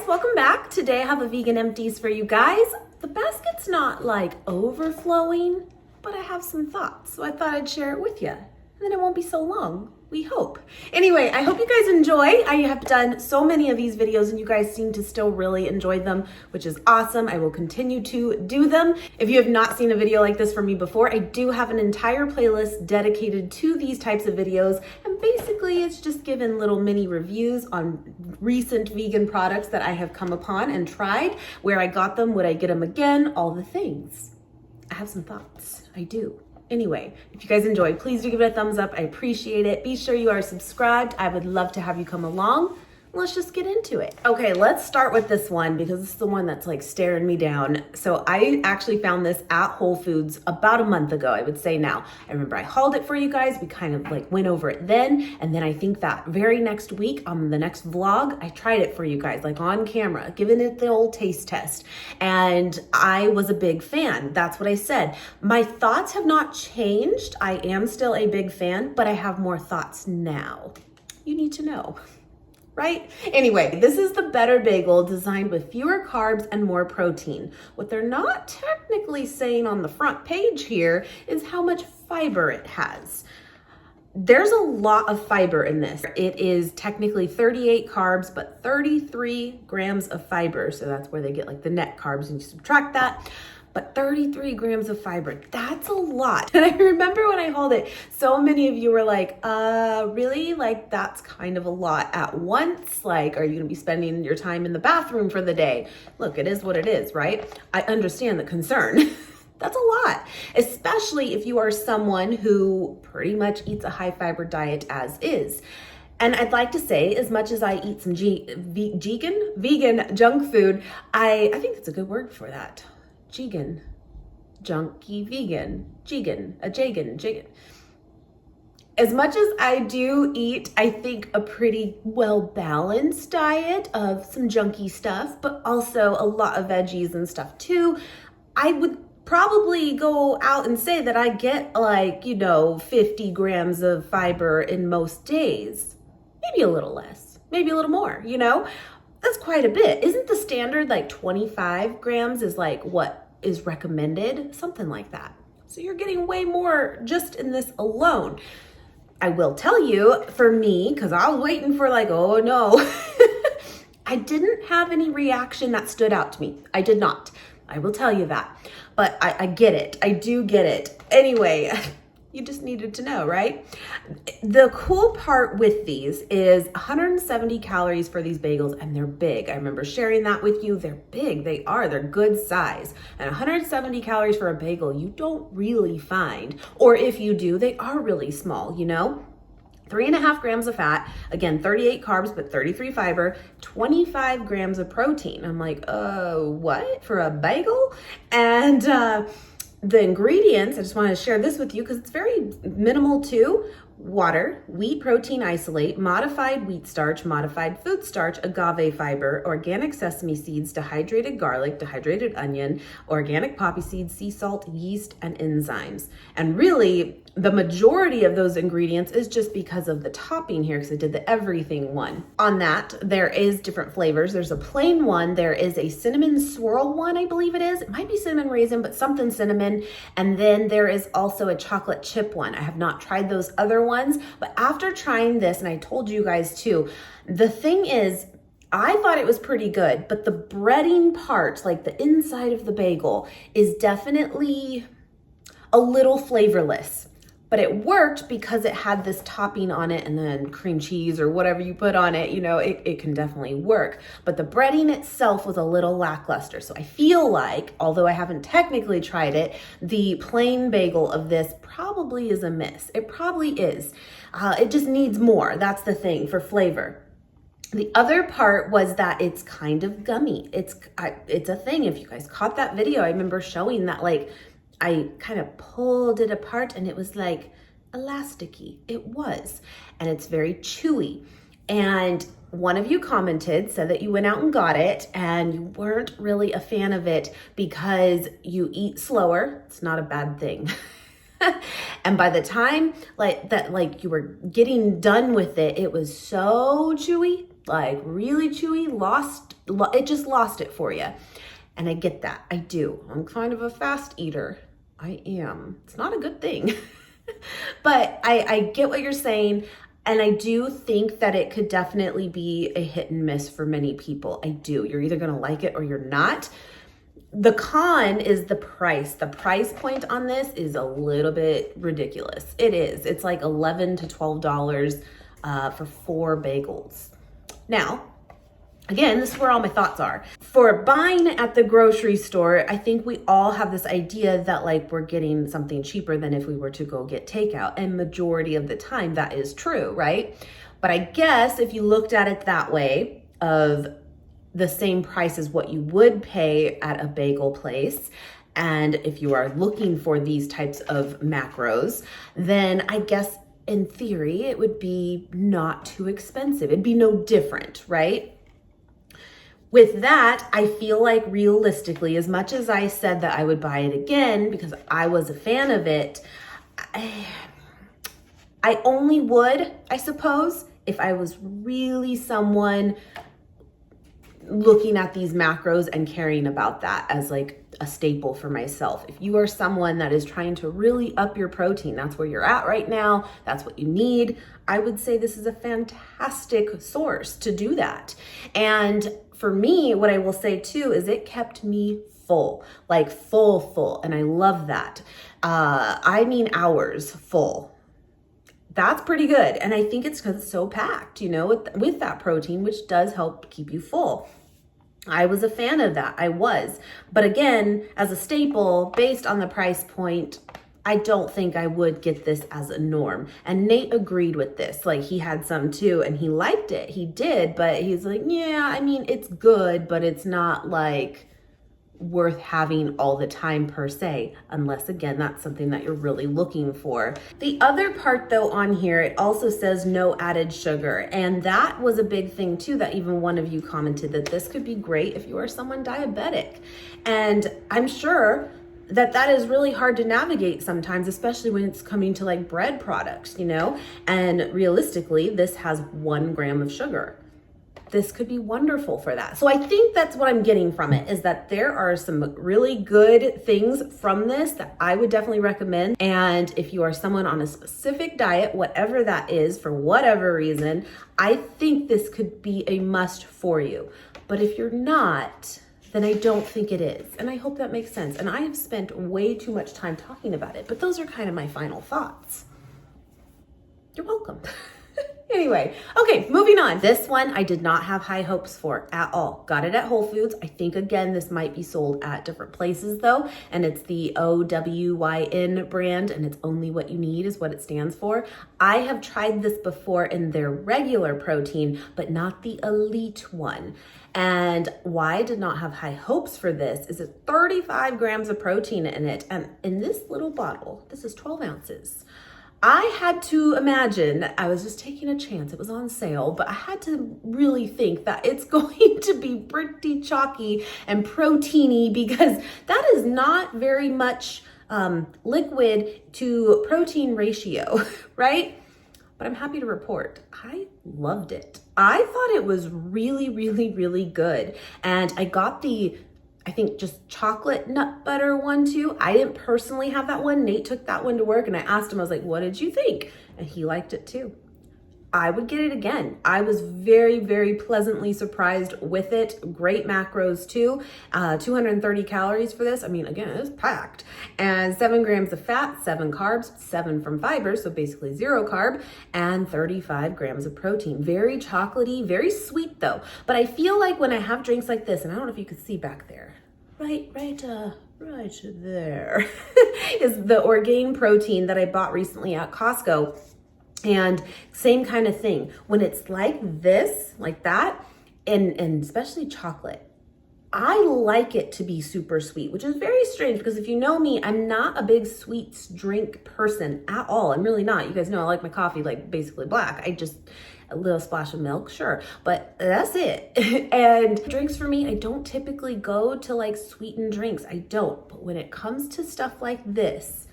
welcome back. Today I have a vegan empties for you guys. The basket's not like overflowing, but I have some thoughts, so I thought I'd share it with you. And then it won't be so long, we hope. Anyway, I hope you guys enjoy. I have done so many of these videos and you guys seem to still really enjoy them, which is awesome. I will continue to do them. If you have not seen a video like this from me before, I do have an entire playlist dedicated to these types of videos. And basically it's just given little mini reviews on recent vegan products that I have come upon and tried, where I got them, would I get them again, all the things. I have some thoughts, I do. Anyway, if you guys enjoyed, please do give it a thumbs up. I appreciate it. Be sure you are subscribed. I would love to have you come along. Let's just get into it. Okay, let's start with this one because this is the one that's like staring me down. So I actually found this at Whole Foods about a month ago, I would say now. I remember I hauled it for you guys. We kind of like went over it then. And then I think that very next week on the next vlog, I tried it for you guys, like on camera, giving it the old taste test. And I was a big fan. That's what I said. My thoughts have not changed. I am still a big fan, but I have more thoughts now. You need to know. Right? Anyway, this is the Better Bagel, designed with fewer carbs and more protein. What they're not technically saying on the front page here is how much fiber it has. There's a lot of fiber in this. It is technically 38 carbs, but 33 grams of fiber. So that's where they get like the net carbs, and you subtract that. But 33 grams of fiber, that's a lot. And I remember when I hauled it, so many of you were like, really? Like, that's kind of a lot at once? Like, are you gonna be spending your time in the bathroom for the day? Look, it is what it is, right? I understand the concern. That's a lot, especially if you are someone who pretty much eats a high fiber diet as is. And I'd like to say, as much as I eat some vegan junk food, I think it's a good word for that. Vegan, junky vegan, jagan. As much as I do eat, I think, a pretty well-balanced diet of some junky stuff, but also a lot of veggies and stuff too, I would probably go out and say that I get like, 50 grams of fiber in most days. Maybe a little less, maybe a little more, That's quite a bit. Isn't the standard like 25 grams is like what is recommended? Something like that. So you're getting way more just in this alone. I will tell you, for me, because I was waiting for like, oh no, I didn't have any reaction that stood out to me. I did not. I will tell you that. But I get it. I do get it. Anyway, you just needed to know, right? The cool part with these is 170 calories for these bagels, and they're big. I remember sharing that with you. They're big. They're good size. And 170 calories for a bagel, you don't really find. Or if you do, they are really small, 3.5 grams of fat, again, 38 carbs, but 33 fiber, 25 grams of protein. I'm like, what? For a bagel? And, the ingredients, I just want to share this with you because it's very minimal too. Water, wheat protein isolate, modified wheat starch, modified food starch, agave fiber, organic sesame seeds, dehydrated garlic, dehydrated onion, organic poppy seeds, sea salt, yeast, and enzymes. And really, the majority of those ingredients is just because of the topping here, because I did the everything one. On that, there is different flavors. There's a plain one. There is a cinnamon swirl one, I believe it is. It might be cinnamon raisin, but something cinnamon. And then there is also a chocolate chip one. I have not tried those other ones, but after trying this, and I told you guys too, the thing is, I thought it was pretty good, but the breading part, like the inside of the bagel, is definitely a little flavorless. But it worked because it had this topping on it and then cream cheese or whatever you put on it, it can definitely work. But the breading itself was a little lackluster. So I feel like, although I haven't technically tried it, the plain bagel of this probably is a miss. It probably is. It just needs more. That's the thing for flavor. The other part was that it's kind of gummy. It's a thing. If you guys caught that video, I remember showing that like, I kind of pulled it apart and it was like elasticy. It was, and it's very chewy. And one of you commented, said that you went out and got it and you weren't really a fan of it because you eat slower. It's not a bad thing. And by the time you were getting done with it, it was so chewy, like really chewy, lost it just lost it for you. And I get that. I do. I'm kind of a fast eater. I am. It's not a good thing. But I get what you're saying. And I do think that it could definitely be a hit and miss for many people. I do. You're either going to like it or you're not. The con is the price. The price point on this is a little bit ridiculous. It is. It's like $11 to $12 for 4 bagels. Now, again, this is where all my thoughts are. For buying at the grocery store, I think we all have this idea that like we're getting something cheaper than if we were to go get takeout. And majority of the time that is true, right? But I guess if you looked at it that way, of the same price as what you would pay at a bagel place, and if you are looking for these types of macros, then I guess in theory it would be not too expensive. It'd be no different, right? With that, I feel like realistically, as much as I said that I would buy it again because I was a fan of it, I only would, I suppose, if I was really someone looking at these macros and caring about that as like a staple for myself. If you are someone that is trying to really up your protein, that's where you're at right now, that's what you need, I would say this is a fantastic source to do that. And for me, what I will say too is it kept me full, like full. And I love that. I mean hours full. That's pretty good. And I think it's because it's so packed, you know, with that protein, which does help keep you full. I was a fan of that. I was. But again, as a staple, based on the price point, I don't think I would get this as a norm. And Nate agreed with this. Like he had some too and he liked it. He did, but he's like, yeah, I mean, it's good, but it's not like worth having all the time per se, unless again, that's something that you're really looking for. The other part though on here, it also says no added sugar. And that was a big thing too, that even one of you commented that this could be great if you are someone diabetic. And I'm sure that is really hard to navigate sometimes, especially when it's coming to like bread products, you know? And realistically, this has 1 gram of sugar. This could be wonderful for that. So I think that's what I'm getting from it, is that there are some really good things from this that I would definitely recommend. And if you are someone on a specific diet, whatever that is, for whatever reason, I think this could be a must for you. But if you're not, then I don't think it is. And I hope that makes sense. And I have spent way too much time talking about it, but those are kind of my final thoughts. You're welcome. Anyway, okay, moving on. This one I did not have high hopes for at all. Got it at Whole Foods. I think again, this might be sold at different places though. And it's the OWYN brand, and it's only what you need is what it stands for. I have tried this before in their regular protein, but not the elite one. And why I did not have high hopes for this is it's 35 grams of protein in it. And in this little bottle, this is 12 ounces. I had to imagine, I was just taking a chance, it was on sale, but I had to really think that it's going to be pretty chalky and proteiny, because that is not very much liquid to protein ratio, right? But I'm happy to report, I loved it. I thought it was really good. And I got the, I think just chocolate nut butter one too. I didn't personally have that one. Nate took that one to work and I asked him, I was like, what did you think? And he liked it too. I would get it again. I was very pleasantly surprised with it. Great macros too. 230 calories for this. I mean, again, it's packed. And 7 grams of fat, 7 carbs, 7 from fiber, so basically 0 carb, and 35 grams of protein. Very chocolatey, very sweet though. But I feel like when I have drinks like this, and I don't know if you can see back there, right there is the Orgain protein that I bought recently at Costco. And same kind of thing. When it's like this, like that, and especially chocolate, I like it to be super sweet, which is very strange because if you know me, I'm not a big sweets drink person at all. I'm really not. You guys know I like my coffee like basically black. I just, a little splash of milk, sure, but that's it. And drinks for me, I don't typically go to like sweetened drinks. I don't. But when it comes to stuff like this,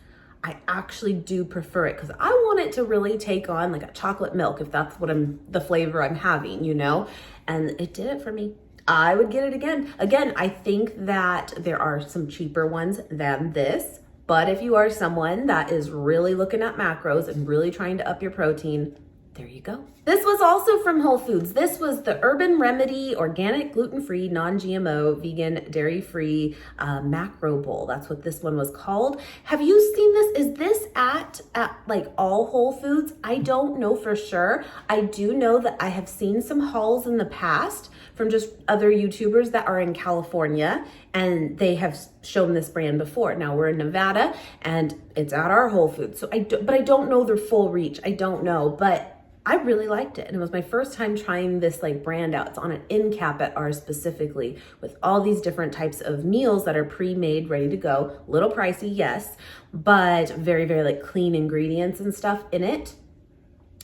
I actually do prefer it because I want it to really take on like a chocolate milk if that's what the flavor I'm having, you know? And it did it for me. I would get it again. Again, I think that there are some cheaper ones than this, but if you are someone that is really looking at macros and really trying to up your protein, there you go. This was also from Whole Foods. This was the Urban Remedy Organic Gluten-Free Non-GMO Vegan Dairy-Free Macro Bowl. That's what this one was called. Have you seen this? Is this at like all Whole Foods? I don't know for sure. I do know that I have seen some hauls in the past from just other YouTubers that are in California, and they have shown this brand before. Now we're in Nevada and it's at our Whole Foods. So but I don't know their full reach. I don't know, but I really liked it. And it was my first time trying this like brand out. It's on an end cap at ours specifically with all these different types of meals that are pre-made, ready to go. Little pricey, yes, but very, very like clean ingredients and stuff in it.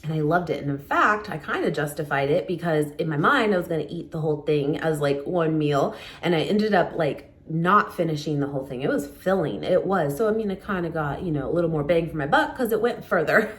And I loved it. And in fact, I kind of justified it because in my mind, I was going to eat the whole thing as like one meal. And I ended up like not finishing the whole thing. It was filling. It was. So, I mean, I kind of got, a little more bang for my buck because it went further.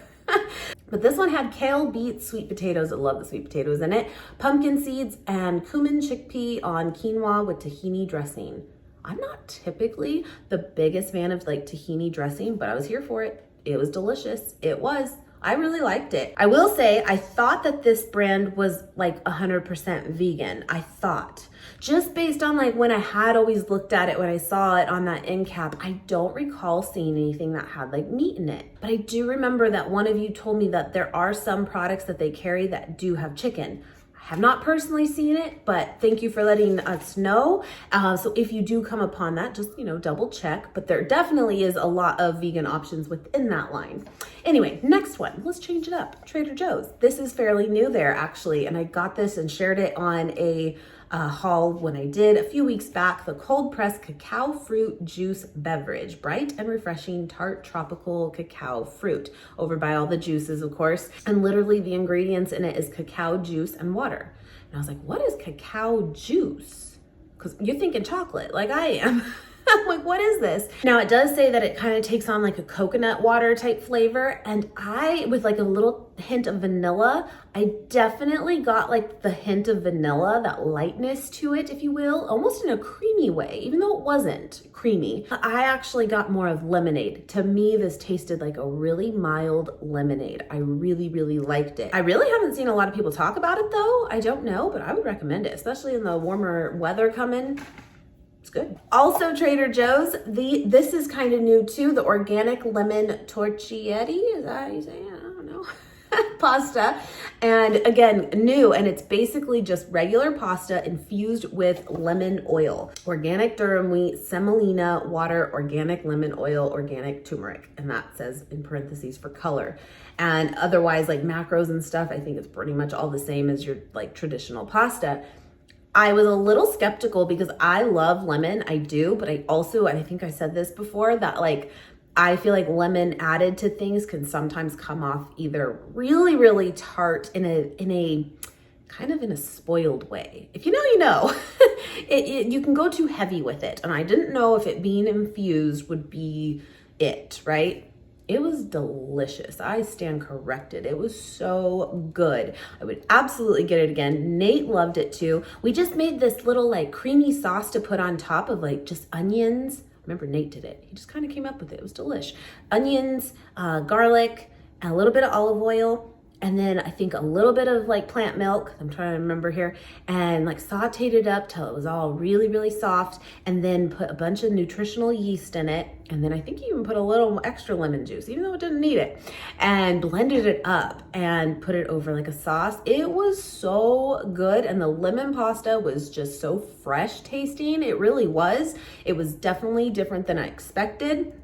But this one had kale, beets, sweet potatoes. I love the sweet potatoes in it. Pumpkin seeds and cumin chickpea on quinoa with tahini dressing. I'm not typically the biggest fan of like tahini dressing, but I was here for it. It was delicious. It was. I really liked it. I will say, I thought that this brand was like 100% vegan. I thought. Just based on like when I had always looked at it, when I saw it on that end cap, I don't recall seeing anything that had like meat in it. But I do remember that one of you told me that there are some products that they carry that do have chicken. I have not personally seen it, but thank you for letting us know. So if you do come upon that, just, double check. But there definitely is a lot of vegan options within that line. Anyway, next one, let's change it up. Trader Joe's. This is fairly new there actually. And I got this and shared it on a haul when I did a few weeks back, the cold pressed cacao fruit juice beverage, bright and refreshing tart tropical cacao fruit, over by all the juices, of course. And literally the ingredients in it is cacao juice and water. And I was like, what is cacao juice? Because you're thinking chocolate like I am. I'm like, what is this? Now it does say that it kind of takes on like a coconut water type flavor. And with like a little hint of vanilla, I definitely got like the hint of vanilla, that lightness to it, if you will, almost in a creamy way, even though it wasn't creamy. I actually got more of lemonade. To me, this tasted like a really mild lemonade. I really, really liked it. I really haven't seen a lot of people talk about it though. I don't know, but I would recommend it, especially in the warmer weather coming. It's good. Also Trader Joe's, this is kind of new too, the organic lemon torchietti, is that how you say it? I don't know. Pasta, and again, new, and it's basically just regular pasta infused with lemon oil. Organic durum wheat, semolina, water, organic lemon oil, organic turmeric, and that says in parentheses for color. And otherwise, like macros and stuff, I think it's pretty much all the same as your like traditional pasta. I was a little skeptical because I love lemon, I do, but I think I said this before, that like, I feel like lemon added to things can sometimes come off either really, really tart in a kind of in a spoiled way. If you know, you know. You can go too heavy with it. And I didn't know if it being infused would be it, right? It was delicious. I stand corrected. It was so good. I would absolutely get it again. Nate loved it too. We just made this little like creamy sauce to put on top of like just onions. Remember, Nate did it. He just kind of came up with it. It was delish. Onions, garlic, and a little bit of olive oil. And then I think a little bit of like plant milk, I'm trying to remember here, and like sauteed it up till it was all really, really soft, and then put a bunch of nutritional yeast in it. And then I think you even put a little extra lemon juice, even though it didn't need it, and blended it up and put it over like a sauce. It was so good. And the lemon pasta was just so fresh tasting. It really was. It was definitely different than I expected.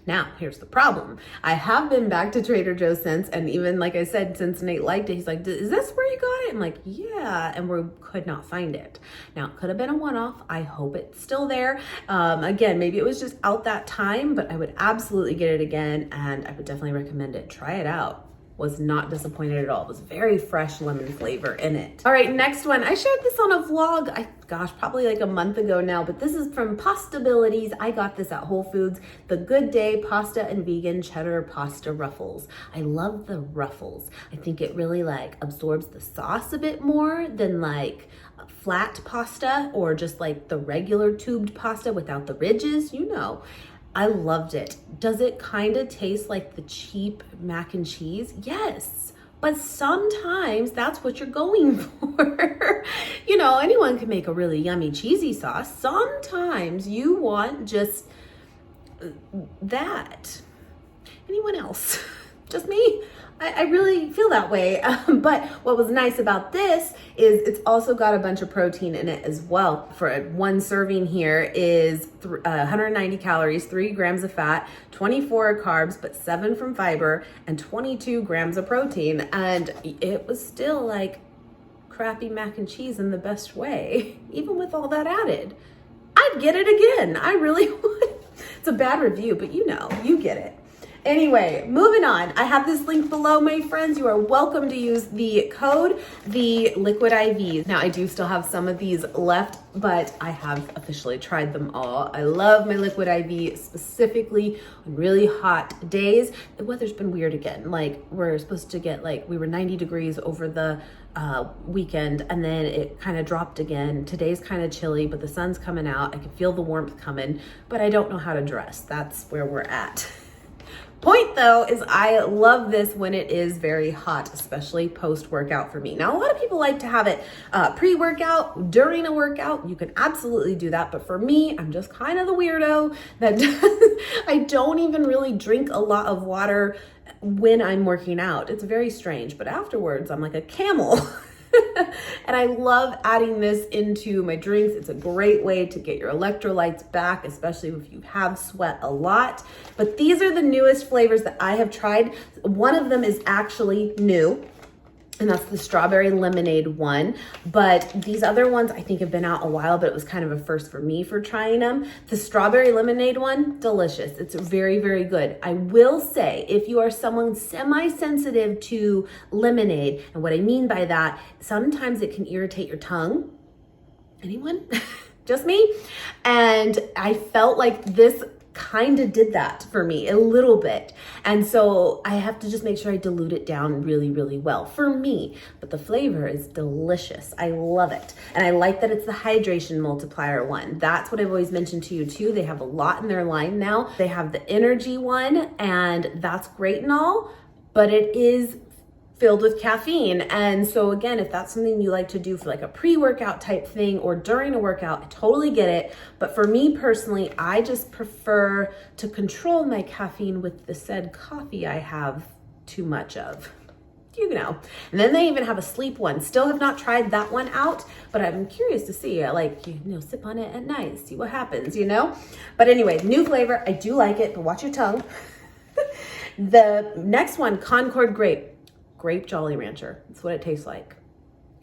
Now, here's the problem. I have been back to Trader Joe's since, and even like I said, since Nate liked it, he's like, is this where you got it? I'm like, yeah, and we could not find it. Now, it could have been a one-off. I hope it's still there. Again, maybe it was just out that time, but I would absolutely get it again, and I would definitely recommend it. Try it out. Was not disappointed at all. It was very fresh lemon flavor in it. All right, next one. I shared this on a vlog, probably like a month ago now, but this is from Pastabilities. I got this at Whole Foods. The Good Day Pasta and Vegan Cheddar Pasta Ruffles. I love the ruffles. I think it really like absorbs the sauce a bit more than like flat pasta or just like the regular tubed pasta without the ridges, you know. I loved it. Does it kind of taste like the cheap mac and cheese? Yes, but sometimes that's what you're going for. You know, anyone can make a really yummy cheesy sauce. Sometimes you want just that. Anyone else? Just me? I really feel that way. But what was nice about this is it's also got a bunch of protein in it as well. For one serving here is 190 calories, 3 grams of fat, 24 carbs, but 7 from fiber, and 22 grams of protein. And it was still like crappy mac and cheese in the best way, even with all that added. I'd get it again. I really would. It's a bad review, but you know, you get it. Anyway, moving on. I have this link below, my friends. You are welcome to use the code, the liquid IVs. Now, I do still have some of these left, but I have officially tried them all. I love my liquid IV, specifically on really hot days. The weather's been weird again. Like, we're supposed to get we were 90 degrees over the weekend, and then it kind of dropped again. Today's kind of chilly, but the sun's coming out. I can feel the warmth coming, but I don't know how to dress. That's where we're at. Point though is I love this when it is very hot, especially post-workout for me. Now, a lot of people like to have it pre-workout, during a workout. You can absolutely do that. But for me, I'm just kind of the weirdo that I don't even really drink a lot of water when I'm working out. It's very strange, but afterwards I'm like a camel. And I love adding this into my drinks. It's a great way to get your electrolytes back, especially if you have sweat a lot. But these are the newest flavors that I have tried. One of them is actually new, and that's the strawberry lemonade one. But these other ones I think have been out a while, but it was kind of a first for me for trying them. The strawberry lemonade one, delicious. It's very, very good. I will say, if you are someone semi-sensitive to lemonade, and what I mean by that, sometimes it can irritate your tongue. Anyone? Just me? And I felt like this kind of did that for me a little bit. And so I have to just make sure I dilute it down really, really well for me. But the flavor is delicious. I love it. And I like that it's the hydration multiplier one. That's what I've always mentioned to you too. They have a lot in their line now. They have the energy one, and that's great and all, but it is filled with caffeine. And so again, if that's something you like to do for like a pre-workout type thing or during a workout, I totally get it. But for me personally, I just prefer to control my caffeine with the said coffee I have too much of, you know. And then they even have a sleep one. Still have not tried that one out, but I'm curious to see, sip on it at night, see what happens, you know. But anyway, new flavor. I do like it, but watch your tongue. The next one, Concord Grape Jolly Rancher. That's what it tastes like.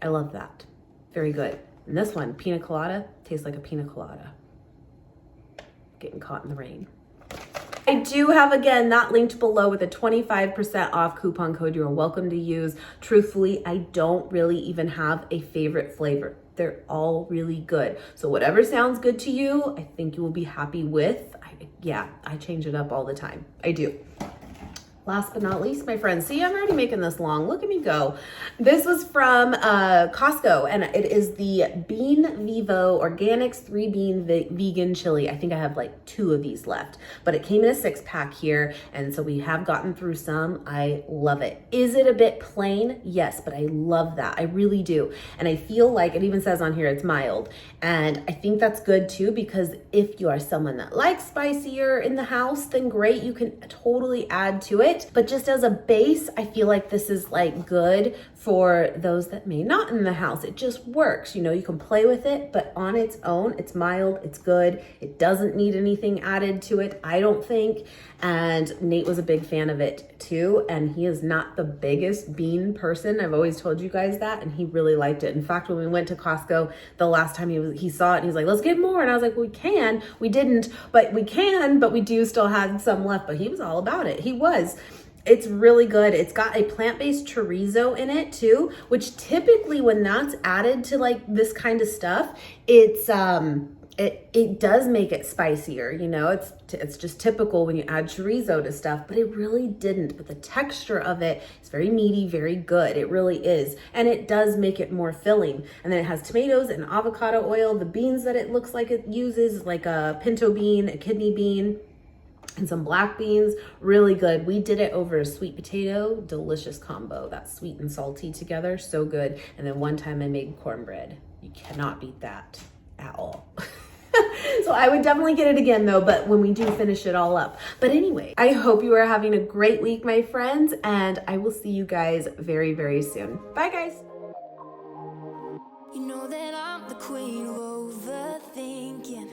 I love that. Very good. And this one, Pina Colada, tastes like a pina colada. Getting caught in the rain. I do have, again, that linked below with a 25% off coupon code you are welcome to use. Truthfully, I don't really even have a favorite flavor. They're all really good. So whatever sounds good to you, I think you will be happy with. I change it up all the time. I do. Last but not least, my friends, see, I'm already making this long. Look at me go. This was from Costco, and it is the Bean Vivo Organics 3-bean vegan chili. I think I have like 2 of these left, but it came in a 6-pack here, and so we have gotten through some. I love it. Is it a bit plain? Yes, but I love that. I really do. And I feel like it even says on here it's mild, and I think that's good too, because if you are someone that likes spicier in the house, then great, you can totally add to it. But just as a base, I feel like this is like good for those that may not in the house. It just works, you know, you can play with it, but on its own, it's mild, it's good. It doesn't need anything added to it, I don't think. And Nate was a big fan of it too. And he is not the biggest bean person. I've always told you guys that. And he really liked it. In fact, when we went to Costco the last time he saw it, and he's like, let's get more. And I was like, we didn't, but we can, but we do still have some left. But he was all about it. He was. It's really good. It's got a plant-based chorizo in it too, which typically when that's added to like this kind of stuff, it does make it spicier, you know. It's just typical when you add chorizo to stuff, but it really didn't. But the texture of it is very meaty, very good. It really is. And it does make it more filling. And then it has tomatoes and avocado oil. The beans that it looks like it uses, like a pinto bean, a kidney bean, and some black beans. Really good. We did it over a sweet potato, delicious combo. That's sweet and salty together, so good. And then one time I made cornbread. You cannot beat that at all. So I would definitely get it again though, but when we do finish it all up. But anyway, I hope you are having a great week, my friends, and I will see you guys very, very soon. Bye guys. You know that I'm the queen of overthinking.